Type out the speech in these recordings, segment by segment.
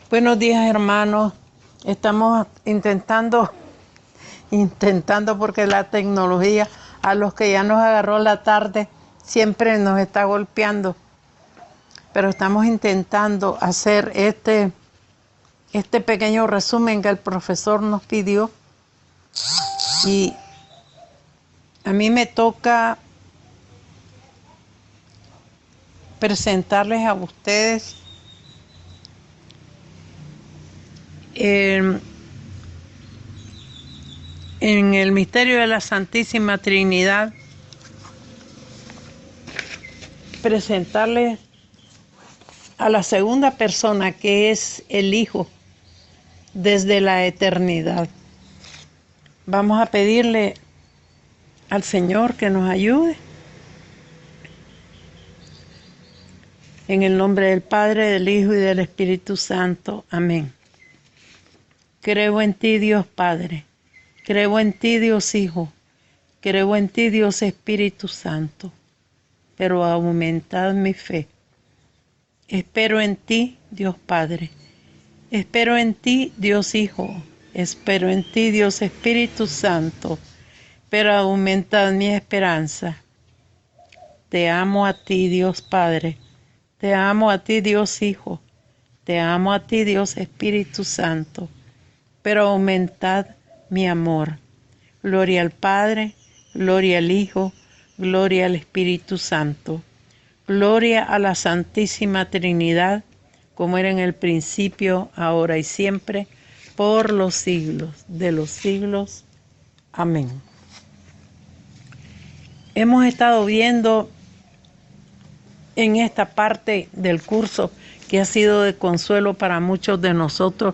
Buenos días, hermanos. Estamos intentando porque la tecnología a los que ya nos agarró la tarde siempre nos está golpeando. Pero estamos intentando hacer este pequeño resumen que el profesor nos pidió. Y a mí me toca presentarles a ustedes en el misterio de la Santísima Trinidad, presentarles a la segunda persona, que es el Hijo, desde la eternidad. Vamos a pedirle al Señor que nos ayude. En el nombre del Padre, del Hijo y del Espíritu Santo. Amén. Creo en ti, Dios Padre. Creo en ti, Dios Hijo. Creo en ti, Dios Espíritu Santo. Pero aumentad mi fe. Espero en ti, Dios Padre. Espero en ti, Dios Hijo. Espero en ti, Dios Espíritu Santo. Pero aumentad mi esperanza. Te amo a ti, Dios Padre. Te amo a ti, Dios Hijo. Te amo a ti, Dios Espíritu Santo. Pero aumentad mi amor. Gloria al Padre, gloria al Hijo, gloria al Espíritu Santo. Gloria a la Santísima Trinidad, como era en el principio, ahora y siempre, por los siglos de los siglos. Amén. Hemos estado viendo en esta parte del curso que ha sido de consuelo para muchos de nosotros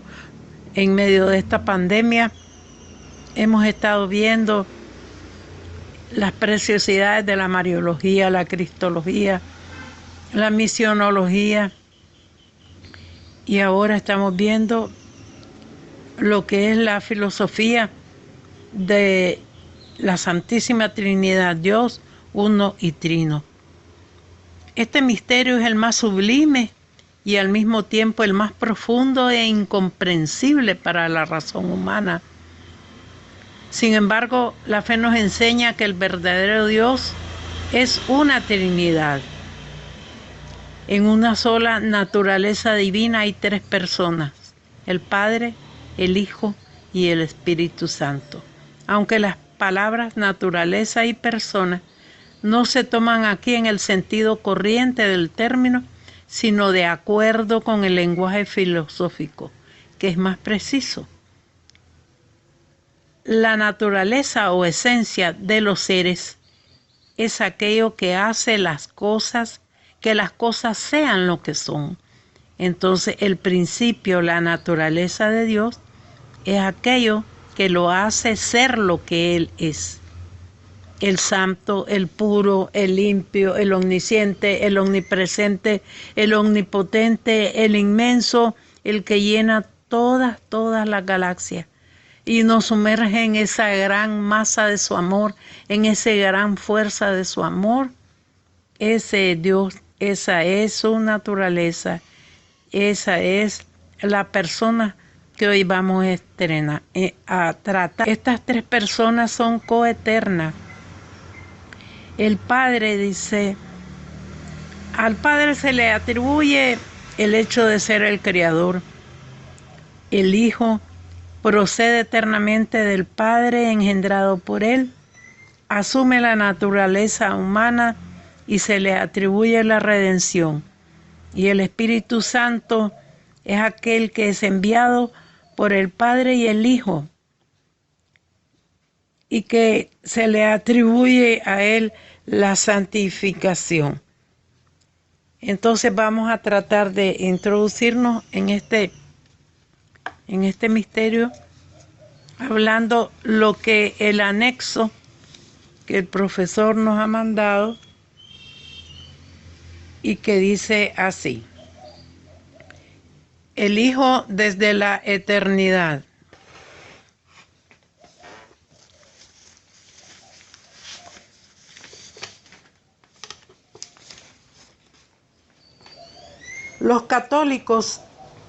en medio de esta pandemia. Hemos estado viendo las preciosidades de la Mariología, la Cristología, la Misionología, y ahora estamos viendo lo que es la filosofía de la Santísima Trinidad, Dios uno y trino. Este misterio es el más sublime y al mismo tiempo el más profundo e incomprensible para la razón humana. Sin embargo, la fe nos enseña que el verdadero Dios es una Trinidad. En una sola naturaleza divina hay tres personas: el Padre, el Hijo y el Espíritu Santo. Aunque las palabras naturaleza y persona no se toman aquí en el sentido corriente del término, sino de acuerdo con el lenguaje filosófico, que es más preciso. La naturaleza o esencia de los seres es aquello que hace las cosas, que las cosas sean lo que son. Entonces el principio, la naturaleza de Dios, es aquello que lo hace ser lo que Él es. El santo, el puro, el limpio, el omnisciente, el omnipresente, el omnipotente, el inmenso, el que llena todas las galaxias y nos sumerge en esa gran masa de su amor, en esa gran fuerza de su amor. Ese Dios, esa es su naturaleza, esa es la persona que hoy vamos a tratar. Estas tres personas son coeternas. El Padre dice, al Padre se le atribuye el hecho de ser el Creador. El Hijo procede eternamente del Padre, engendrado por Él, asume la naturaleza humana y se le atribuye la redención. Y el Espíritu Santo es aquel que es enviado por el Padre y el Hijo, y que se le atribuye a Él la santificación. Entonces vamos a tratar de introducirnos en este misterio, hablando lo que el anexo que el profesor nos ha mandado y que dice así: el Hijo desde la eternidad. Los católicos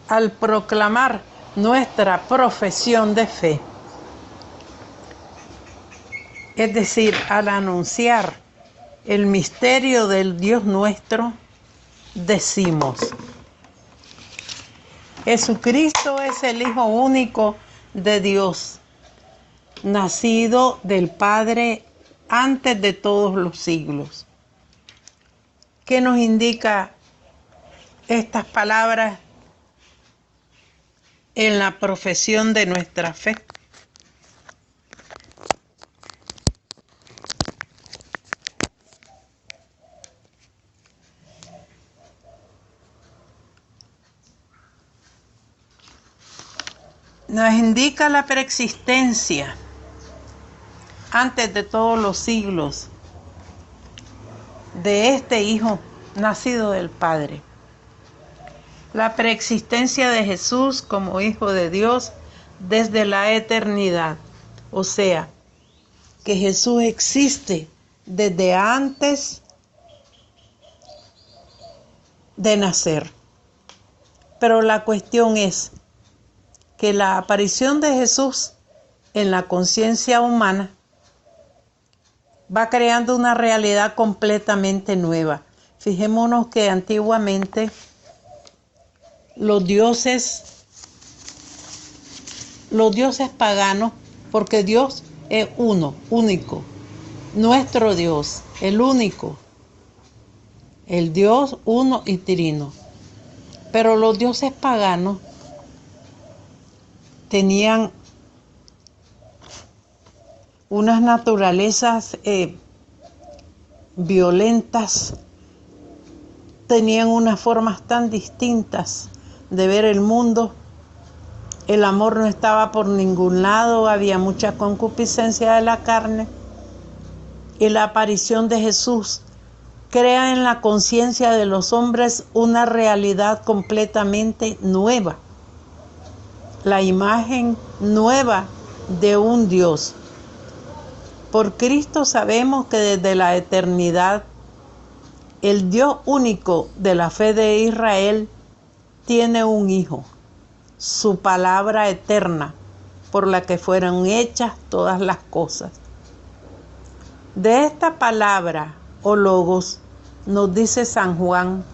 al proclamar nuestra profesión de fe, es decir, al anunciar el misterio del Dios nuestro, decimos: Jesucristo es el Hijo único de Dios, nacido del Padre antes de todos los siglos. ¿Qué nos indica estas palabras en la profesión de nuestra fe? Nos indica la preexistencia antes de todos los siglos de este Hijo nacido del Padre. La preexistencia de Jesús como Hijo de Dios desde la eternidad. O sea, que Jesús existe desde antes de nacer. Pero la cuestión es que la aparición de Jesús en la conciencia humana va creando una realidad completamente nueva. Fijémonos que antiguamente los dioses paganos, porque Dios es uno, único, nuestro Dios, el único, el Dios uno y trino. Pero los dioses paganos tenían unas naturalezas violentas, tenían unas formas tan distintas de ver el mundo. El amor no estaba por ningún lado, había mucha concupiscencia de la carne. Y la aparición de Jesús crea en la conciencia de los hombres una realidad completamente nueva. La imagen nueva de un Dios. Por Cristo sabemos que desde la eternidad el Dios único de la fe de Israel tiene un Hijo, su palabra eterna, por la que fueron hechas todas las cosas. De esta palabra o logos nos dice San Juan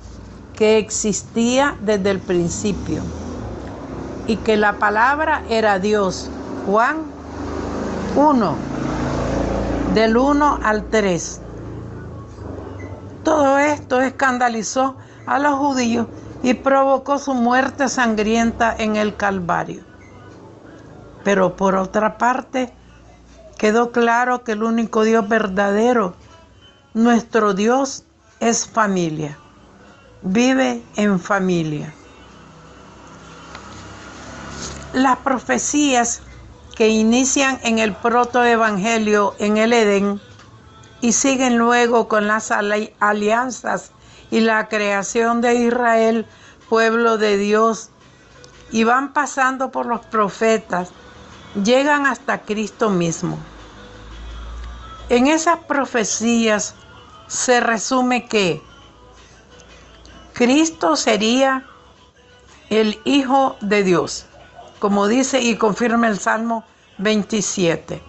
que existía desde el principio y que la palabra era Dios. Juan 1, del 1 al 3. Todo esto escandalizó a los judíos y provocó su muerte sangrienta en el Calvario. Pero por otra parte, quedó claro que el único Dios verdadero, nuestro Dios, es familia. Vive en familia. Las profecías que inician en el protoevangelio en el Edén y siguen luego con las alianzas y la creación de Israel, pueblo de Dios, y van pasando por los profetas, llegan hasta Cristo mismo. En esas profecías se resume que Cristo sería el Hijo de Dios, como dice y confirma el Salmo 27.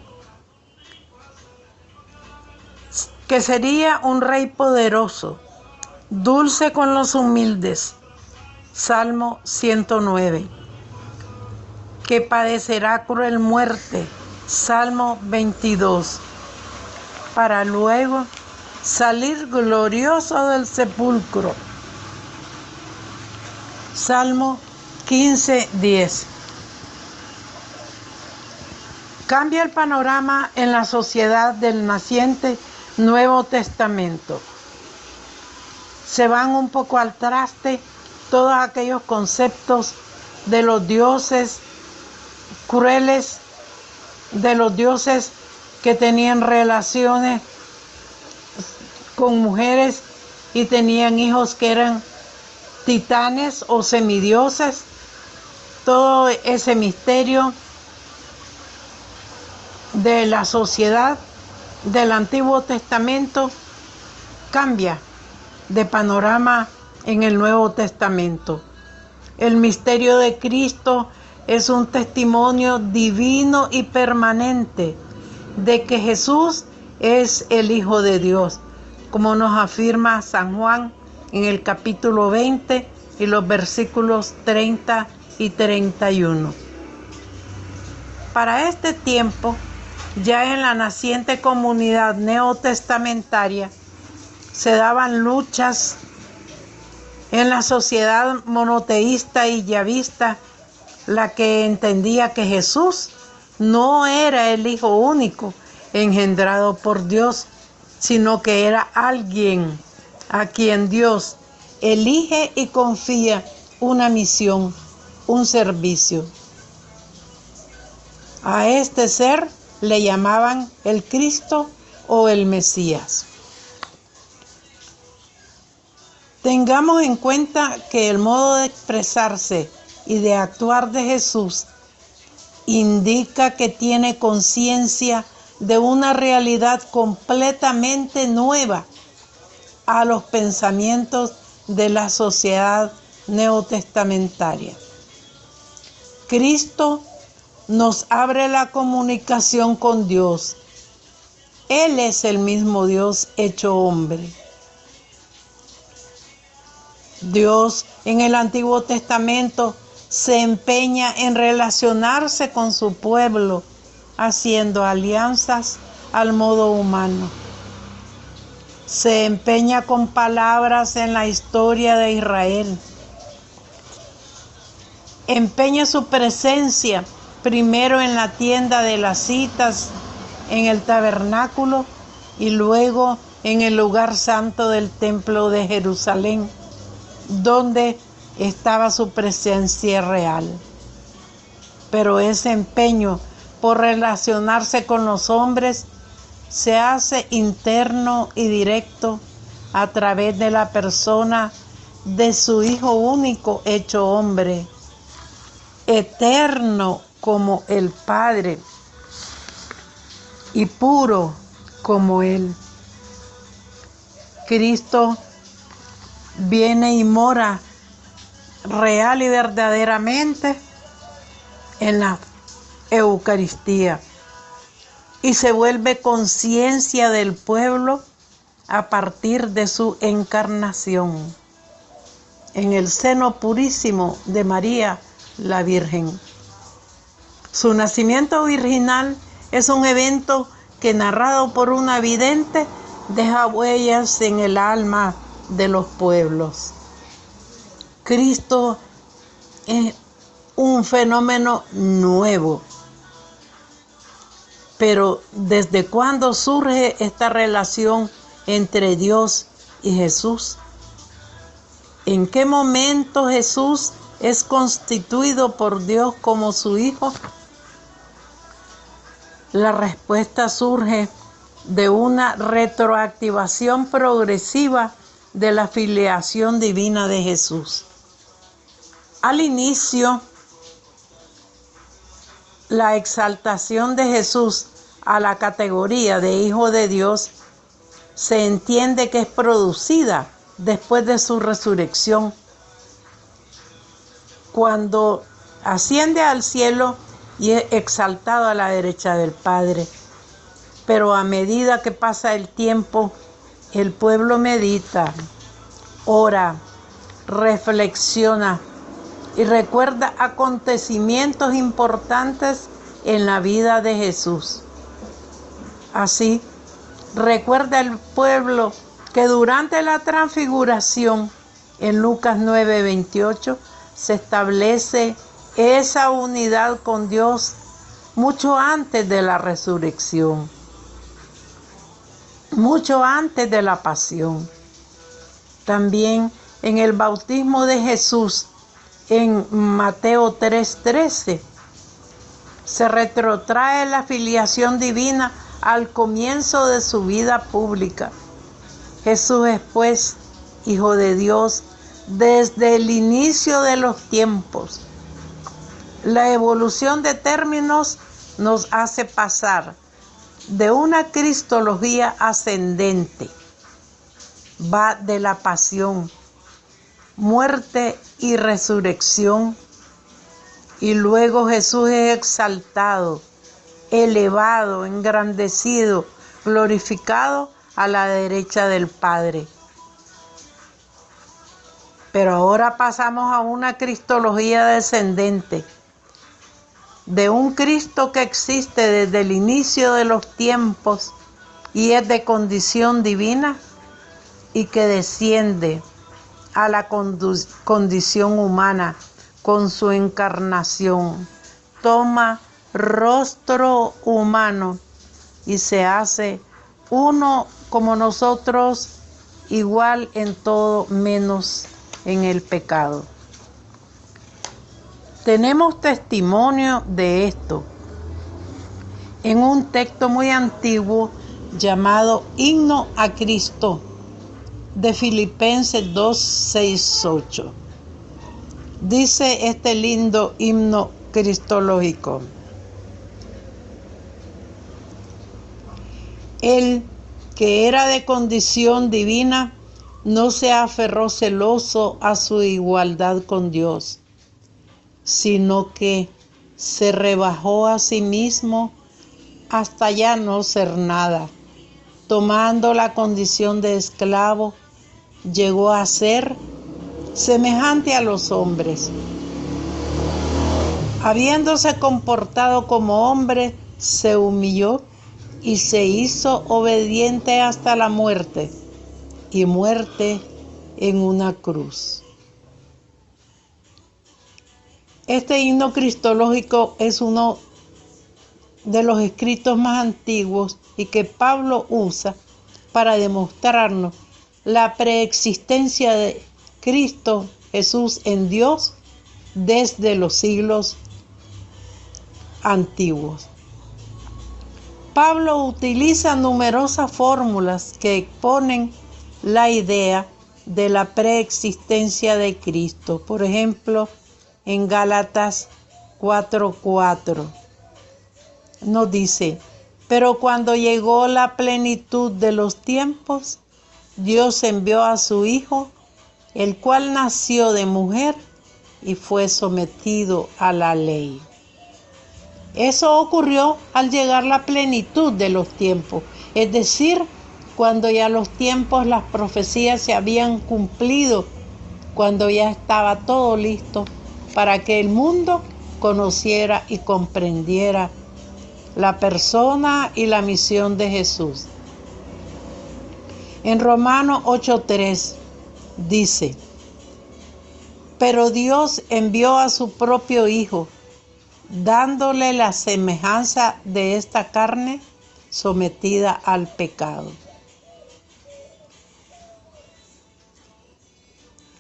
Que sería un rey poderoso, dulce con los humildes, Salmo 109. Que padecerá cruel muerte, Salmo 22, para luego salir glorioso del sepulcro, Salmo 15:10. Cambia el panorama en la sociedad del naciente Nuevo Testamento. Se van un poco al traste todos aquellos conceptos de los dioses crueles, de los dioses que tenían relaciones con mujeres y tenían hijos que eran titanes o semidioses. Todo ese misterio de la sociedad del Antiguo Testamento cambia de panorama en el Nuevo Testamento. El misterio de Cristo es un testimonio divino y permanente de que Jesús es el Hijo de Dios, como nos afirma San Juan en el capítulo 20 y los versículos 30 y 31. Para este tiempo, ya en la naciente comunidad neotestamentaria, se daban luchas en la sociedad monoteísta y yavista, la que entendía que Jesús no era el Hijo único engendrado por Dios, sino que era alguien a quien Dios elige y confía una misión, un servicio. A este ser le llamaban el Cristo o el Mesías. Tengamos en cuenta que el modo de expresarse y de actuar de Jesús indica que tiene conciencia de una realidad completamente nueva a los pensamientos de la sociedad neotestamentaria. Cristo nos abre la comunicación con Dios. Él es el mismo Dios hecho hombre. Dios en el Antiguo Testamento se empeña en relacionarse con su pueblo, haciendo alianzas al modo humano. Se empeña con palabras en la historia de Israel. Empeña su presencia primero en la tienda de las citas, en el tabernáculo y luego en el lugar santo del templo de Jerusalén, donde estaba su presencia real. Pero ese empeño por relacionarse con los hombres se hace interno y directo a través de la persona de su Hijo único hecho hombre, eterno como el Padre y puro como Él. Cristo viene y mora real y verdaderamente en la Eucaristía y se vuelve conciencia del pueblo a partir de su encarnación en el seno purísimo de María la Virgen. Su nacimiento virginal es un evento que, narrado por una vidente, deja huellas en el alma de los pueblos. Cristo es un fenómeno nuevo. Pero ¿desde cuándo surge esta relación entre Dios y Jesús? ¿En qué momento Jesús es constituido por Dios como su Hijo? La respuesta surge de una retroactivación progresiva de la filiación divina de Jesús. Al inicio, la exaltación de Jesús a la categoría de Hijo de Dios se entiende que es producida después de su resurrección, cuando asciende al cielo y es exaltado a la derecha del Padre. Pero a medida que pasa el tiempo, el pueblo medita, ora, reflexiona y recuerda acontecimientos importantes en la vida de Jesús. Así, recuerda el pueblo que durante la transfiguración, en Lucas 9:28, se establece esa unidad con Dios mucho antes de la resurrección, mucho antes de la pasión. También en el bautismo de Jesús, en Mateo 3:13, se retrotrae la filiación divina al comienzo de su vida pública. Jesús es, pues, Hijo de Dios desde el inicio de los tiempos. La evolución de términos nos hace pasar de una cristología ascendente, va de la pasión, muerte y resurrección. Y luego Jesús es exaltado, elevado, engrandecido, glorificado a la derecha del Padre. Pero ahora pasamos a una cristología descendente, de un Cristo que existe desde el inicio de los tiempos y es de condición divina y que desciende a la condición humana con su encarnación. Toma rostro humano y se hace uno como nosotros, igual en todo menos en el pecado. Tenemos testimonio de esto en un texto muy antiguo llamado Himno a Cristo de Filipenses 2:6-8. Dice este lindo himno cristológico: Él, que era de condición divina, no se aferró celoso a su igualdad con Dios, sino que se rebajó a sí mismo hasta ya no ser nada. Tomando la condición de esclavo, llegó a ser semejante a los hombres. Habiéndose comportado como hombre, se humilló y se hizo obediente hasta la muerte, y muerte en una cruz. Este himno cristológico es uno de los escritos más antiguos y que Pablo usa para demostrarnos la preexistencia de Cristo Jesús en Dios desde los siglos antiguos. Pablo utiliza numerosas fórmulas que exponen la idea de la preexistencia de Cristo. Por ejemplo, en Gálatas 4:4 nos dice: pero cuando llegó la plenitud de los tiempos, Dios envió a su Hijo, el cual nació de mujer y fue sometido a la ley. Eso ocurrió al llegar la plenitud de los tiempos, es decir, cuando ya los tiempos, las profecías se habían cumplido, cuando ya estaba todo listo para que el mundo conociera y comprendiera la persona y la misión de Jesús. En Romanos 8:3 dice: pero Dios envió a su propio Hijo, dándole la semejanza de esta carne sometida al pecado.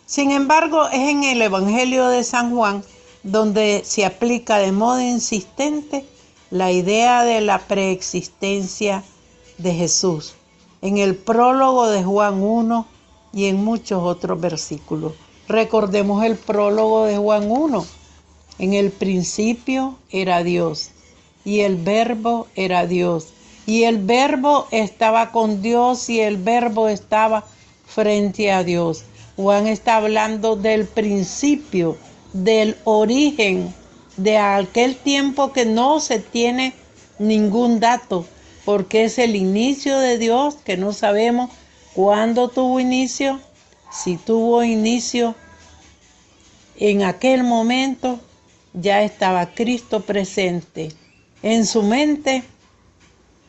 Sin embargo, es en el Evangelio de San Juan donde se aplica de modo insistente la idea de la preexistencia de Jesús, en el prólogo de Juan 1 y en muchos otros versículos. Recordemos el prólogo de Juan 1. En el principio era Dios, y el Verbo era Dios, y el Verbo estaba con Dios, y el Verbo estaba frente a Dios. Juan está hablando del principio, del origen, de aquel tiempo que no se tiene ningún dato, porque es el inicio de Dios, que no sabemos cuándo tuvo inicio, si tuvo inicio en aquel momento. Ya estaba Cristo presente en su mente,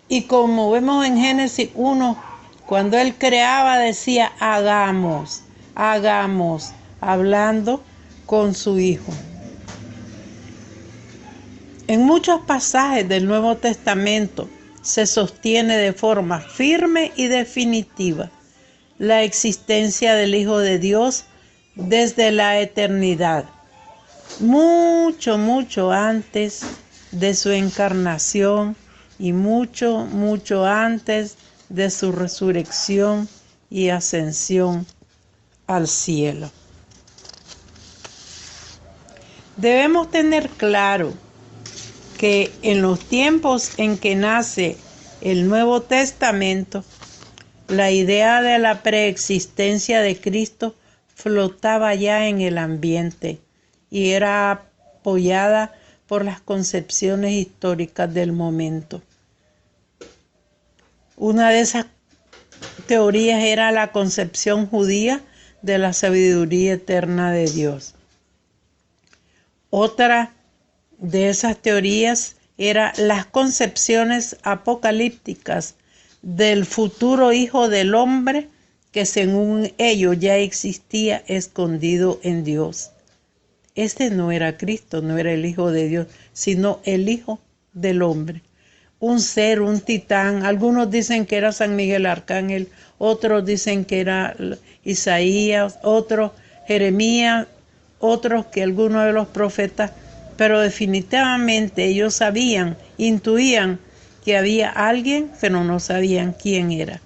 y como vemos en Génesis 1, cuando Él creaba decía hagamos, hablando con su Hijo. En muchos pasajes del Nuevo Testamento se sostiene de forma firme y definitiva la existencia del Hijo de Dios desde la eternidad, mucho antes de su encarnación y mucho antes de su resurrección y ascensión al cielo. Debemos tener claro que en los tiempos en que nace el Nuevo Testamento, la idea de la preexistencia de Cristo flotaba ya en el ambiente y era apoyada por las concepciones históricas del momento. Una de esas teorías era la concepción judía de la sabiduría eterna de Dios. Otra de esas teorías era las concepciones apocalípticas del futuro Hijo del Hombre, que según ellos ya existía escondido en Dios. Este no era Cristo, no era el Hijo de Dios, sino el Hijo del Hombre. Un ser, un titán. Algunos dicen que era San Miguel Arcángel, otros dicen que era Isaías, otros Jeremías, otros que algunos de los profetas, pero definitivamente ellos sabían, intuían que había alguien, pero no sabían quién era.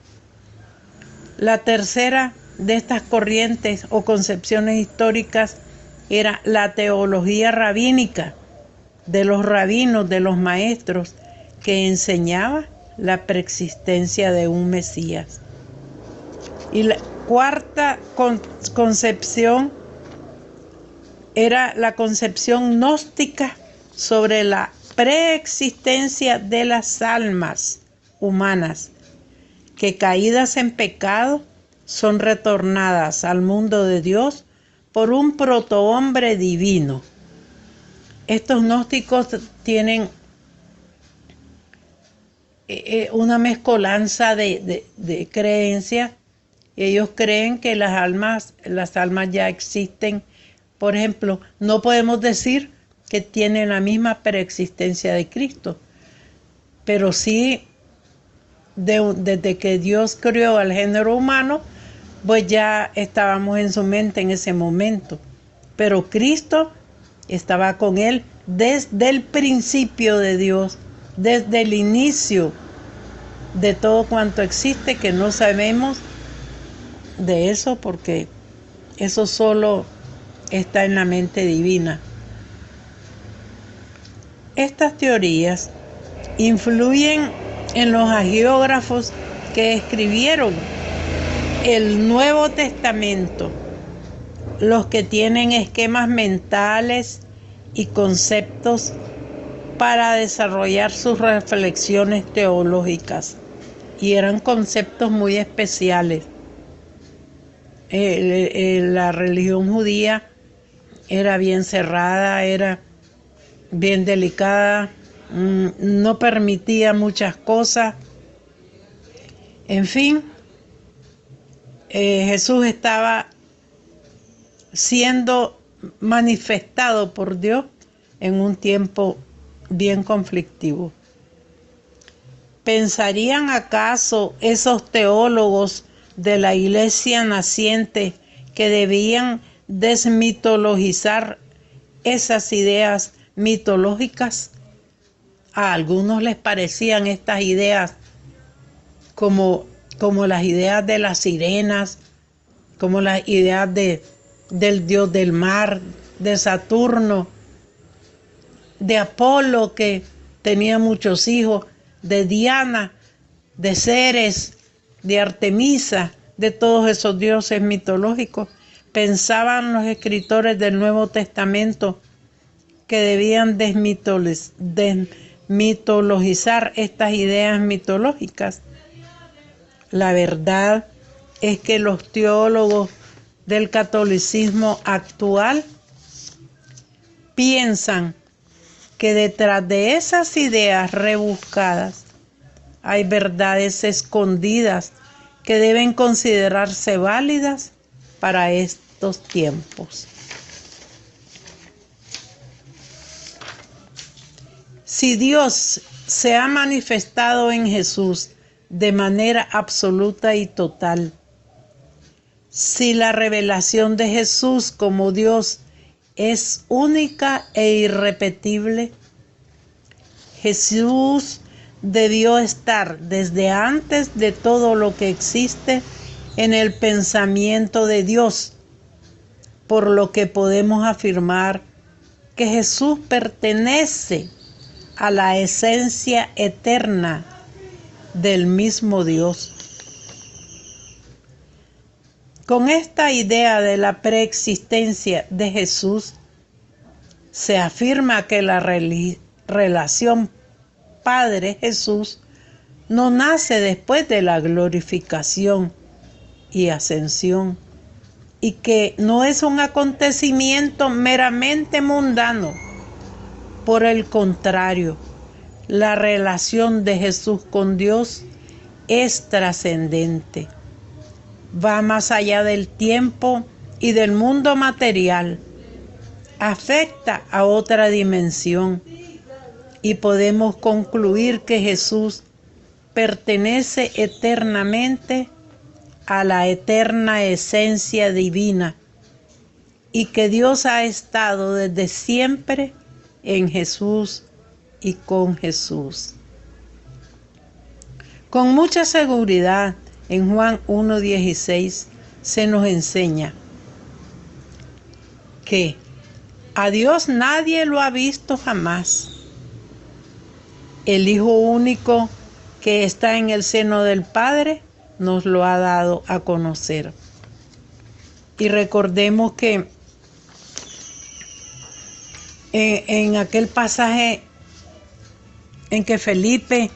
La tercera de estas corrientes o concepciones históricas era la teología rabínica de los rabinos, de los maestros, que enseñaba la preexistencia de un Mesías. Y la cuarta concepción era la concepción gnóstica sobre la preexistencia de las almas humanas, que caídas en pecado son retornadas al mundo de Dios por un protohombre divino. Estos gnósticos tienen una mezcolanza de creencias. Ellos creen que las almas ya existen. Por ejemplo, no podemos decir que tienen la misma preexistencia de Cristo, pero sí desde que Dios creó al género humano, pues ya estábamos en su mente en ese momento. Pero Cristo estaba con él desde el principio de Dios, desde el inicio de todo cuanto existe, que no sabemos de eso porque eso solo está en la mente divina. Estas teorías influyen en los hagiógrafos que escribieron el Nuevo Testamento, los que tienen esquemas mentales y conceptos para desarrollar sus reflexiones teológicas, y eran conceptos muy especiales. La religión judía era bien cerrada, era bien delicada, no permitía muchas cosas. En fin, Jesús estaba siendo manifestado por Dios en un tiempo bien conflictivo. ¿Pensarían acaso esos teólogos de la iglesia naciente que debían desmitologizar esas ideas mitológicas? A algunos les parecían estas ideas como las ideas de las sirenas, como las ideas del dios del mar, de Saturno, de Apolo, que tenía muchos hijos, de Diana, de Ceres, de Artemisa, de todos esos dioses mitológicos. Pensaban los escritores del Nuevo Testamento que debían desmitologizar estas ideas mitológicas. La verdad es que los teólogos del catolicismo actual piensan que detrás de esas ideas rebuscadas hay verdades escondidas que deben considerarse válidas para estos tiempos. Si Dios se ha manifestado en Jesús de manera absoluta y total, si la revelación de Jesús como Dios es única e irrepetible, Jesús debió estar desde antes de todo lo que existe en el pensamiento de Dios, por lo que podemos afirmar que Jesús pertenece a la esencia eterna del mismo Dios. Con esta idea de la preexistencia de Jesús, se afirma que la relación Padre-Jesús no nace después de la glorificación y ascensión, y que no es un acontecimiento meramente mundano. Por el contrario, la relación de Jesús con Dios es trascendente. Va más allá del tiempo y del mundo material. Afecta a otra dimensión y podemos concluir que Jesús pertenece eternamente a la eterna esencia divina y que Dios ha estado desde siempre en Jesús y con Jesús. Con mucha seguridad, en Juan 1:16 se nos enseña que a Dios nadie lo ha visto jamás. El Hijo único que está en el seno del Padre nos lo ha dado a conocer. Y recordemos que en aquel pasaje en que Felipe,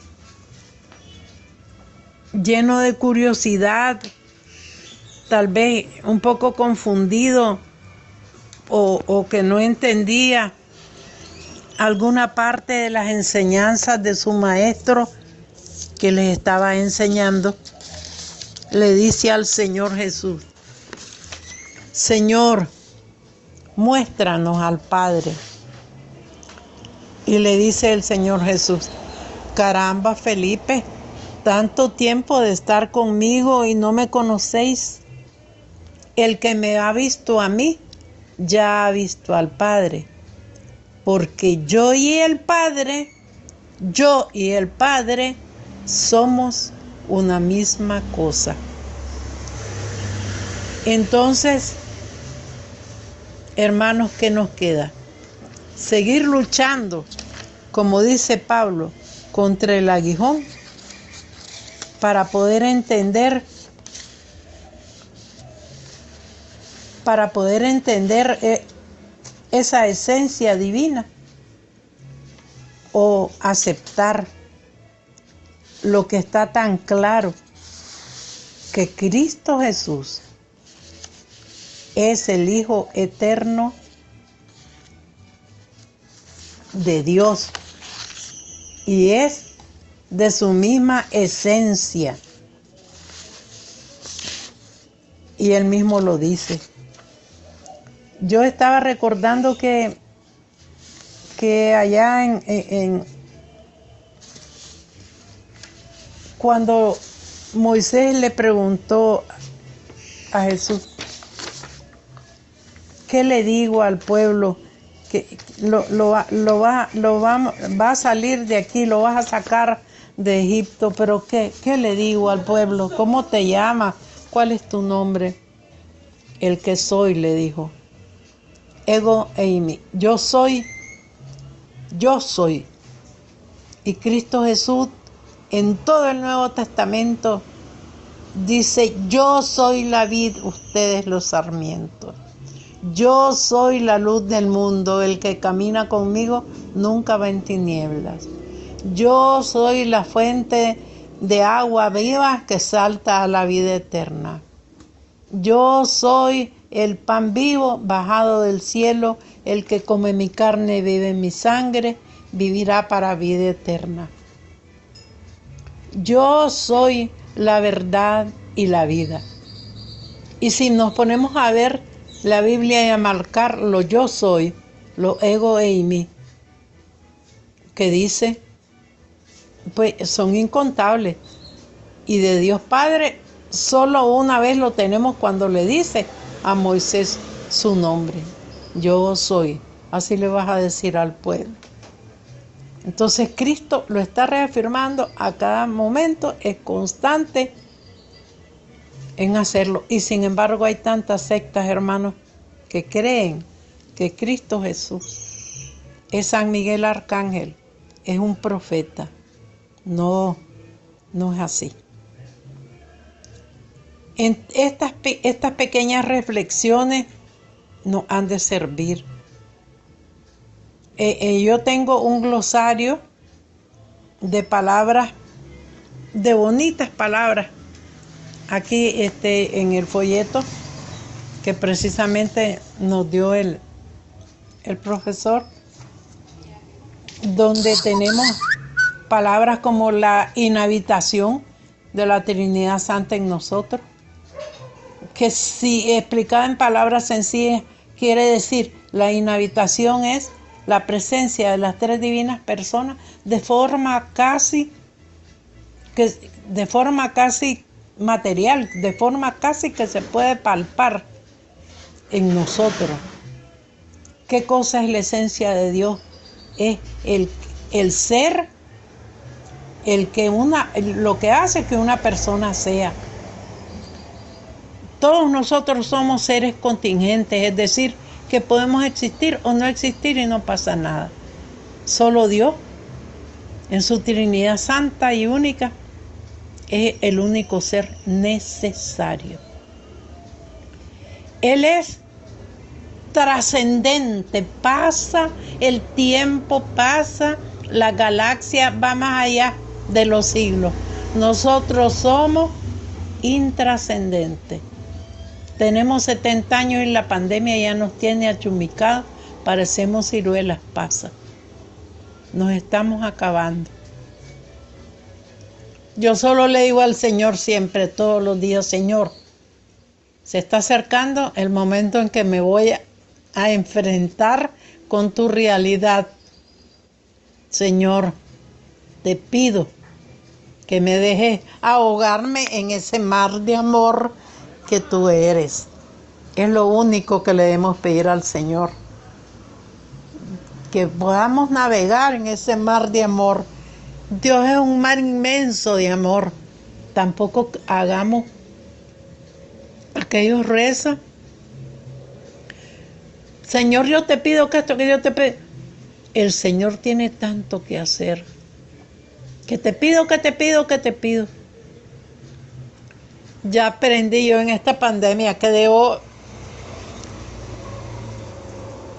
lleno de curiosidad, tal vez un poco confundido o que no entendía alguna parte de las enseñanzas de su maestro que les estaba enseñando, le dice al Señor Jesús: Señor, muéstranos al Padre. Y le dice el Señor Jesús: caramba, Felipe, tanto tiempo de estar conmigo y no me conocéis. El que me ha visto a mí, ya ha visto al Padre. Porque yo y el Padre somos una misma cosa. Entonces, hermanos, ¿qué nos queda? Seguir luchando, como dice Pablo, contra el aguijón, para poder entender esa esencia divina, o aceptar lo que está tan claro, que Cristo Jesús es el Hijo eterno de Dios y es de su misma esencia. Y él mismo lo dice. Yo estaba recordando que allá cuando Moisés le preguntó a Jesús: ¿qué le digo al pueblo? Que va a salir de aquí, lo vas a sacar de Egipto, pero ¿qué le digo al pueblo? ¿Cómo te llamas? ¿Cuál es tu nombre? El que soy, le dijo. Ego eimi, yo soy. Y Cristo Jesús en todo el Nuevo Testamento dice: yo soy la vid, ustedes los sarmientos. Yo soy la luz del mundo, el que camina conmigo nunca va en tinieblas. Yo soy la fuente de agua viva que salta a la vida eterna. Yo soy el pan vivo bajado del cielo, el que come mi carne y vive mi sangre, vivirá para vida eterna. Yo soy la verdad y la vida. Y si nos ponemos a ver la Biblia y a marcar lo yo soy, lo ego eimi, que dice, pues son incontables. Y de Dios Padre solo una vez lo tenemos cuando le dice a Moisés su nombre: yo soy. Así le vas a decir al pueblo. Entonces Cristo lo está reafirmando a cada momento, es constante en hacerlo. Y sin embargo hay tantas sectas, hermanos, que creen que Cristo Jesús es San Miguel Arcángel, es un profeta. No es así. En estas pequeñas reflexiones nos han de servir. Yo tengo un glosario de palabras, de bonitas palabras, aquí en el folleto que precisamente nos dio el profesor, donde tenemos palabras como la inhabitación de la Trinidad Santa en nosotros, que si explicada en palabras sencillas quiere decir la inhabitación es la presencia de las tres divinas personas de forma casi material, de forma casi que se puede palpar en nosotros. ¿Qué cosa es la esencia de Dios? Es el ser, lo que hace que una persona sea. Todos nosotros somos seres contingentes, es decir, que podemos existir o no existir y no pasa nada. Solo Dios, en su Trinidad Santa y única, es el único ser necesario. Él es trascendente, pasa el tiempo, pasa la galaxia, va más allá de los siglos. Nosotros somos intrascendentes. Tenemos 70 años y la pandemia ya nos tiene achumicados, parecemos ciruelas pasas. Nos estamos acabando. Yo solo le digo al Señor siempre, todos los días, Señor, se está acercando el momento en que me voy a enfrentar con tu realidad. Señor, te pido que me dejes ahogarme en ese mar de amor que tú eres. Es lo único que le debemos pedir al Señor. Que podamos navegar en ese mar de amor. Dios es un mar inmenso de amor. Tampoco hagamos aquellos rezos. Señor, yo te pido que esto, que yo te pido. El Señor tiene tanto que hacer. Que te pido, que te pido, que te pido. Ya aprendí yo en esta pandemia que debo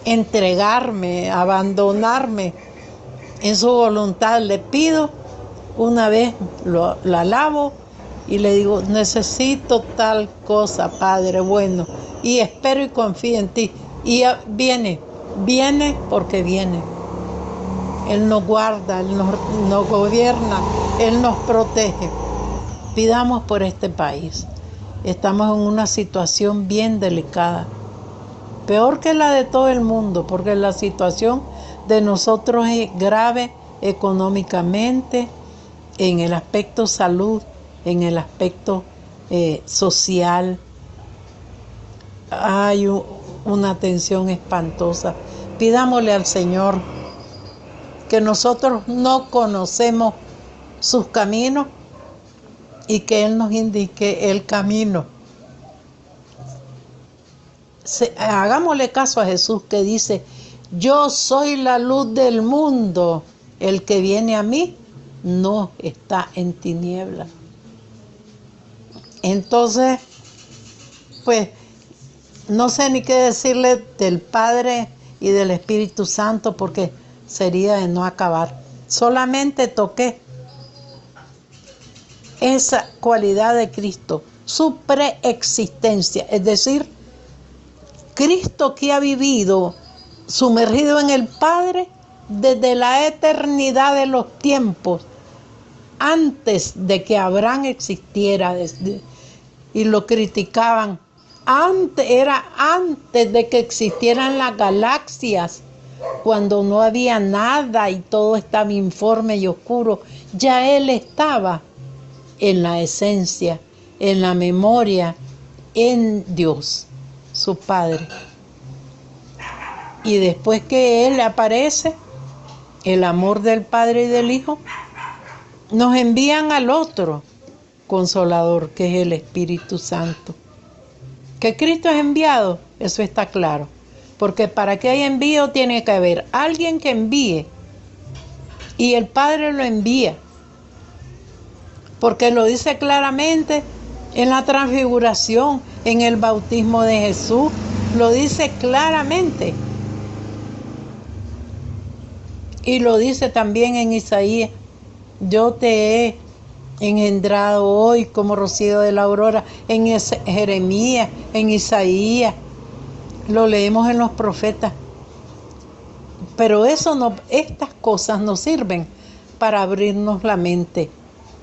entregarme, abandonarme en su voluntad. Le pido una vez, la alabo y le digo, necesito tal cosa, Padre bueno, y espero y confío en ti. Y viene porque viene. Él nos guarda, Él nos gobierna, Él nos protege. Pidamos por este país. Estamos en una situación bien delicada, peor que la de todo el mundo, porque la situación de nosotros es grave económicamente, en el aspecto salud, en el aspecto social. Hay una tensión espantosa. Pidámosle al Señor, que nosotros no conocemos sus caminos, y que Él nos indique el camino. Hagámosle caso a Jesús que dice, yo soy la luz del mundo, el que viene a mí no está en tinieblas. Entonces, pues, no sé ni qué decirle del Padre y del Espíritu Santo porque sería de no acabar. Solamente toqué esa cualidad de Cristo, su preexistencia, es decir, Cristo que ha vivido sumergido en el Padre desde la eternidad de los tiempos, antes de que Abraham existiera, y lo criticaban, era antes de que existieran las galaxias, cuando no había nada y todo estaba informe y oscuro, ya Él estaba en la esencia, en la memoria, en Dios, su Padre. Y después que Él aparece, el amor del Padre y del Hijo, nos envían al otro Consolador, que es el Espíritu Santo. Que Cristo es enviado, eso está claro. Porque para que haya envío tiene que haber alguien que envíe. Y el Padre lo envía. Porque lo dice claramente En la transfiguración, en el bautismo de Jesús, lo dice claramente. Y lo dice también en Isaías: yo te he engendrado hoy como rocío de la aurora. En Jeremías, en Isaías, lo leemos en los profetas. Pero estas cosas nos sirven para abrirnos la mente.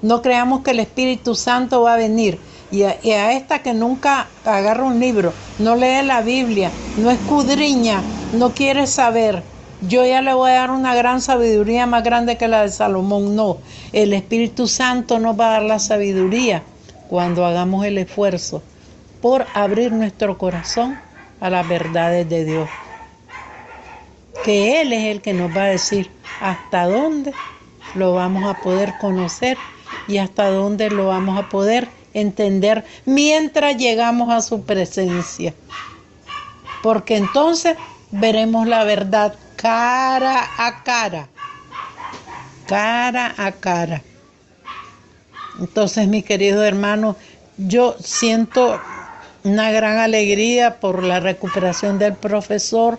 No creamos que el Espíritu Santo va a venir y a esta que nunca agarra un libro, no lee la Biblia, no escudriña, no quiere saber, yo ya le voy a dar una gran sabiduría más grande que la de Salomón. No, el Espíritu Santo nos va a dar la sabiduría cuando hagamos el esfuerzo por abrir nuestro corazón a las verdades de Dios. Que Él es el que nos va a decir hasta dónde lo vamos a poder conocer y hasta dónde lo vamos a poder entender mientras llegamos a su presencia. Porque entonces veremos la verdad cara a cara. Cara a cara. Entonces, mis queridos hermanos, yo siento una gran alegría por la recuperación del profesor.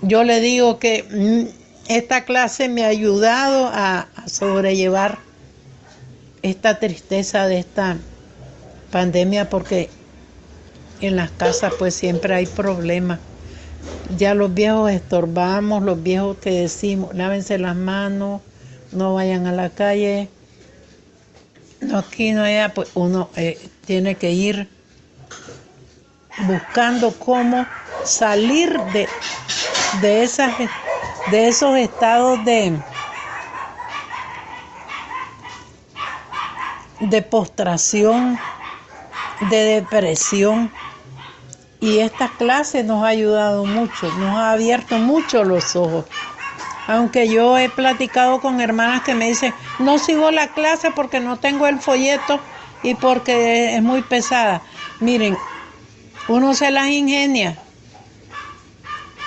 Yo le digo que esta clase me ha ayudado a sobrellevar esta tristeza de esta pandemia, porque en las casas pues siempre hay problemas. Ya los viejos estorbamos, los viejos que decimos, lávense las manos, no vayan a la calle, no aquí, no allá, pues uno tiene que ir buscando cómo salir de esos estados de postración, de depresión. Y esta clase nos ha ayudado mucho, nos ha abierto mucho los ojos. Aunque yo he platicado con hermanas que me dicen, no sigo la clase porque no tengo el folleto y porque es muy pesada. Miren, uno se las ingenia.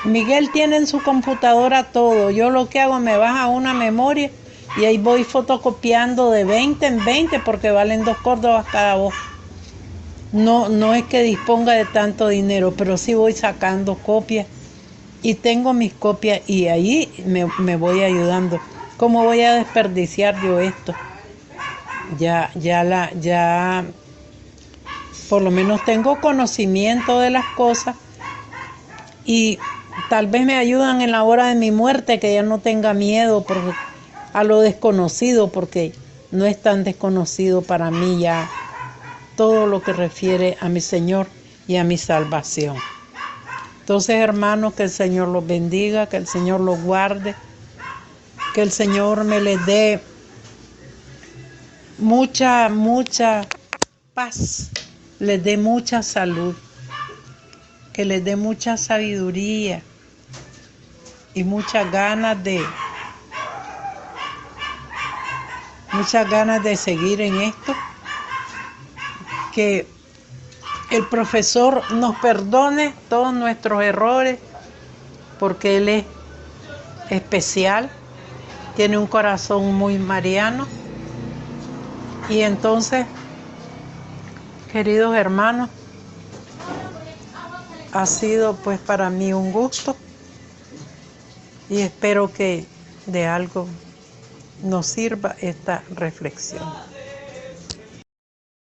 Miguel tiene en su computadora todo. Yo lo que hago, me baja una memoria y ahí voy fotocopiando de 20 en 20 porque valen 2 córdobas cada voz. No es que disponga de tanto dinero, pero sí voy sacando copias y tengo mis copias y ahí me voy ayudando. ¿Cómo voy a desperdiciar yo esto? Ya por lo menos tengo conocimiento de las cosas y tal vez me ayudan en la hora de mi muerte, que ya no tenga miedo a lo desconocido, porque no es tan desconocido para mí ya todo lo que refiere a mi Señor y a mi salvación. Entonces, hermanos, que el Señor los bendiga, que el Señor los guarde, que el Señor me les dé mucha paz, les dé mucha salud, que les dé mucha sabiduría y muchas ganas de seguir en esto. Que el profesor nos perdone todos nuestros errores, porque él es especial, tiene un corazón muy mariano. Y entonces, queridos hermanos, ha sido pues para mí un gusto y espero que de algo nos sirva esta reflexión.